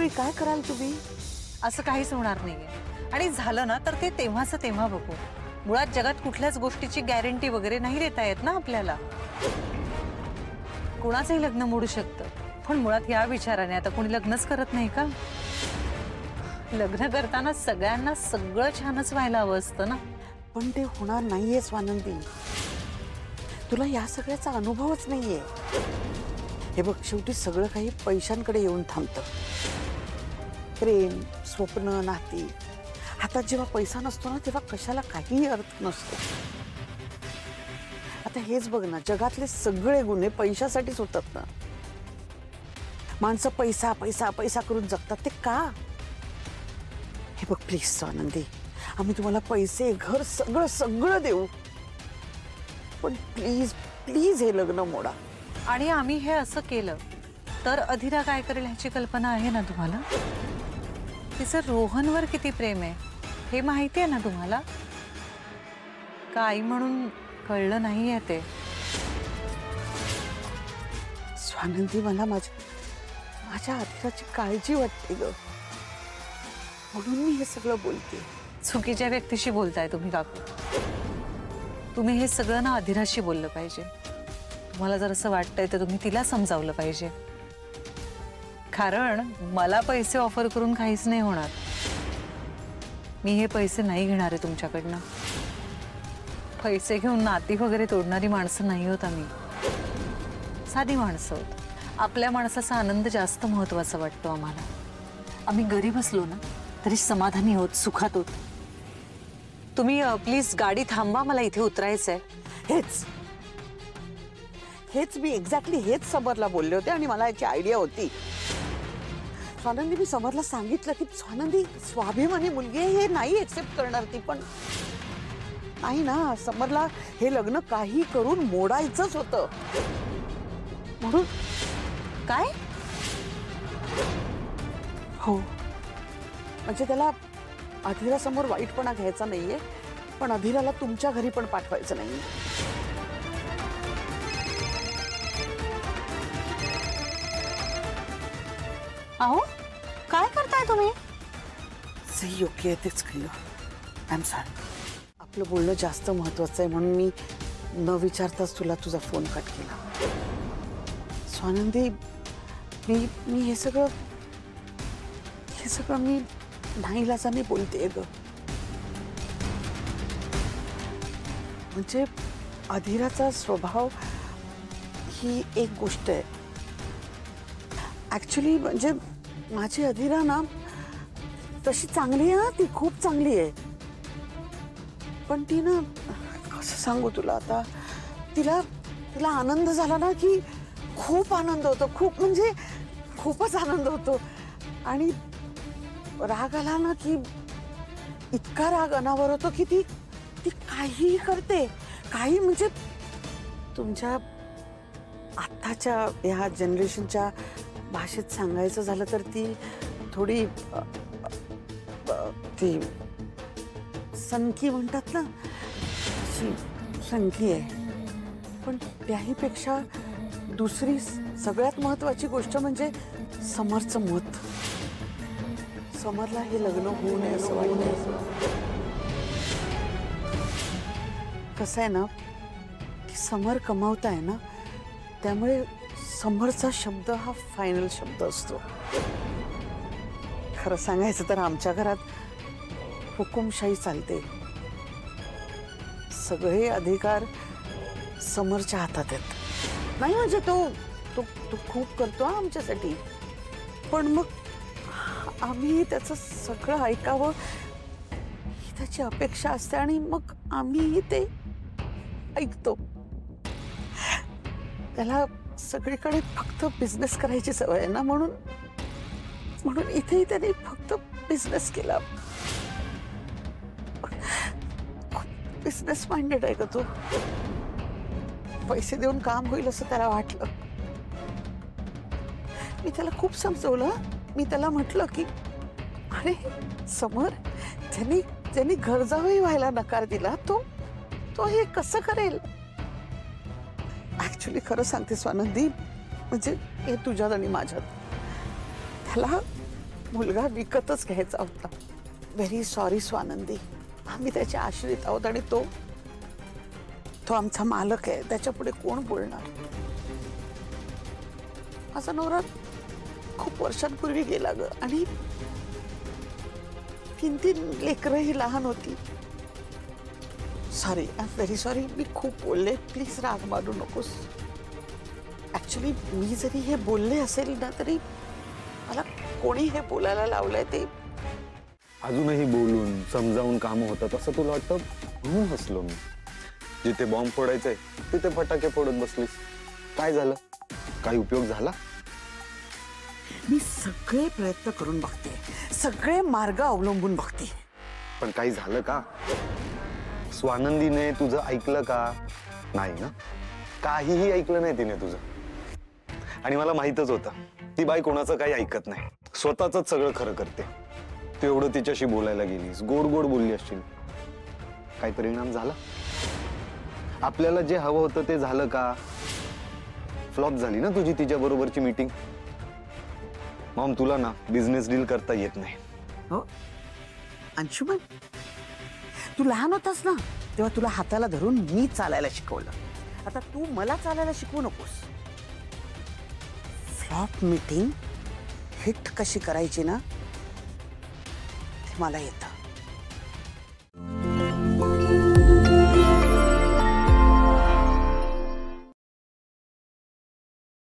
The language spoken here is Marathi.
वेळी काय कराल तुम्ही? असं काहीच होणार नाहीये आणि झालं ना तर ते तेव्हाच तेव्हा बघू। मुळात जगात कुठल्याच गोष्टीची गॅरंटी वगैरे नाही देता येत ना आपल्याला। कुणाचंही लग्न मोडू शकतं, पण मुळात या विचाराने आता कोणी लग्नच करत नाही का? लग्न करताना सगळ्यांना सगळं छानच व्हायला हवं असतं ना। पण ते होणार नाहीये स्वानंदी, तुला या सगळ्याचा अनुभवच नाहीये। हे बघ, शेवटी सगळं काही पैशांकडे येऊन थांबतं। प्रेम, स्वप्न, नाती, हातात जेव्हा पैसा नसतो ना तेव्हा कशाला काहीही अर्थ नसतो। आता हेच बघ ना, जगातले सगळे गुन्हे पैशासाठीच होतात ना। माणसं पैसा पैसा पैसा करून जगतात, ते का? हे बघ प्लीज स्वानंदी, आम्ही तुम्हाला पैसे, घर, सगळं सगळं देऊ, पण प्लीज प्लीज हे लग्न मोडा। आणि आम्ही हे असं केलं तर अधिरा काय करेल ह्याची कल्पना आहे ना तुम्हाला? तिचं रोहनवर किती प्रेम आहे हे माहिती आहे ना तुम्हाला? काय म्हणून कळलं नाहीये ते? स्वानंदी, मला माझ्या अधिराची काळजी वाटते ग, म्हणून मी हे सगळं बोलते। चुकीच्या व्यक्तीशी बोलताय तुम्ही काकू। तुम्ही हे सगळं ना अधिराशी बोललं पाहिजे। तुम्हाला जर असं वाटतंय तर तुम्ही तिला समजावलं पाहिजे, कारण मला पैसे ऑफर करून काहीच नाही होणार। मी हे पैसे नाही घेणार आहे तुमच्याकडनं। पैसे घेऊन नाती वगैरे तोडणारी माणसं नाही होत आम्ही, साधी माणसं होत। आपल्या माणसाचा आनंद जास्त महत्त्वाचा वाटतो आम्हाला। आम्ही गरीब असलो ना तरी समाधानी होत, सुखात होत। तुम्ही प्लीज गाडी थांबवा, मला इथे उतरायचंय। हेच मी एक्झॅक्टली हेच समरला बोलले होते आणि मला याची आयडिया होती। स्वानंदी, मी समरला सांगितलं की स्वानंदी स्वाभिमानी मुलगी आहे, हे नाही एक्सेप्ट करणार ती, पण नाही ना, समरला हे लग्न काही करून मोडायचंच होतं। म्हणून काय? हो, म्हणजे त्याला अधिरासमोर वाईटपणा घ्यायचा नाहीये, पण अधिराला तुमच्या घरी पण पाठवायचं नाहीये। अहो, काय करताय तुम्ही? जे योग्य आहे तेच केलं। आय एम सॉरी, आपलं बोलणं जास्त महत्वाचं आहे म्हणून मी न विचारताच तुला तुझा फोन कट केला। स्वानंदी, मी हे सगळं मी नाईलाजाने बोलतेय ग। म्हणजे अधिराचा स्वभाव ही एक गोष्ट आहे। ऍक्च्युली म्हणजे माझी अधिरा ना तशी चांगली आहे, ती खूप चांगली आहे, पण ती ना, कसं सांगू तुला आता, तिला आनंद झाला ना की खूप आनंद होतो, खूप म्हणजे खूपच आनंद होतो, आणि राग आला ना की इतका राग अनावर होतो की ती काहीही करते, काही म्हणजे तुमच्या आत्ताच्या ह्या जनरेशनच्या भाषेत सांगायचं झालं तर ती थोडी ती सनकी म्हणतात ना, सनकी आहे। पण त्याहीपेक्षा दुसरी सगळ्यात महत्वाची गोष्ट म्हणजे समरचं मत। समरला हे लग्न होऊ नये असं वाटतं। कसं आहे ना की समर कमावताय ना, त्यामुळे समरचा शब्द हा फायनल शब्द असतो। खरं सांगायचं तर आमच्या घरात हुकुमशाही चालते, सगळे अधिकार समरच्या हातात आहेत। नाही म्हणजे तो खूप करतो आमच्यासाठी, पण मग आम्ही त्याचं सगळं ऐकावं ही त्याची अपेक्षा असते, आणि मग आम्ही ते ऐकतो। त्याला सगळीकडे फक्त बिझनेस करायची सवय आहे ना, म्हणून इथेही त्याने फक्त बिझनेस केला। बिझनेस माइंडेड आहे का तो? पैसे देऊन काम होईल असं त्याला वाटलं। मी त्याला खूप समजवलं, मी त्याला म्हटलं की अरे समर, ज्यांनी घर जावई व्हायला नकार दिला तो हे कसं करेल? ऍक्च्युली खरं सांगते स्वानंदी, म्हणजे हे तुझ्यात आणि माझ्यात, मुलगा विकतच घ्यायचा होता. व्हेरी सॉरी स्वानंदी, आम्ही त्याच्या आश्रित आहोत आणि तो आमचा मालक आहे. त्याच्या पुढे कोण बोलणार? माझा नवरा खूप वर्षांपूर्वी गेला ग, आणि 3 लेकरंही लहान होती. Sorry, I am very sorry. मी खूप बोलले, प्लीज राग मानू नकोस. ऍक्च्युली मी जरी हे बोलले असेल ना, तरी मला कोणी हे बोलायला लावलंय ते अजूनही बोलून समजावून काम होतात असं तुला वाटतं म्हणून हसलो मी. जिथे बॉम्ब फोडायचंय तिथे फटाके फोडत बसलीस. काय झालं? काही उपयोग झाला? मी सगळे प्रयत्न करून बघते, सगळे मार्ग अवलंबून बघते, पण काही झालं का? स्वानंदीने तुझं ऐकलं का? नाही ना, काहीही ऐकलं नाही तिने तुझं. आणि मला माहितच होतं ती बाई कोणाचं काही ऐकत नाही, स्वतःच सगळं खरं करते. तू एवढं तिच्याशी बोलायला गेलीस, गोड गोड बोलली असशील, काही परिणाम झाला? आपल्याला जे हवं होतं ते झालं का? फ्लॉप झाली ना तुझी तिच्या बरोबरची मीटिंग. मॉम, तुला ना बिझनेस डील करता येत नाही. हो अंशुमन, तू लहान होतास ना तेव्हा तुला हाताला धरून मी चालायला शिकवलं. आता तू मला चालायला शिकवू नकोस. फ्लॉप मीटिंग हिट कशी करायची ना ते मला येतं.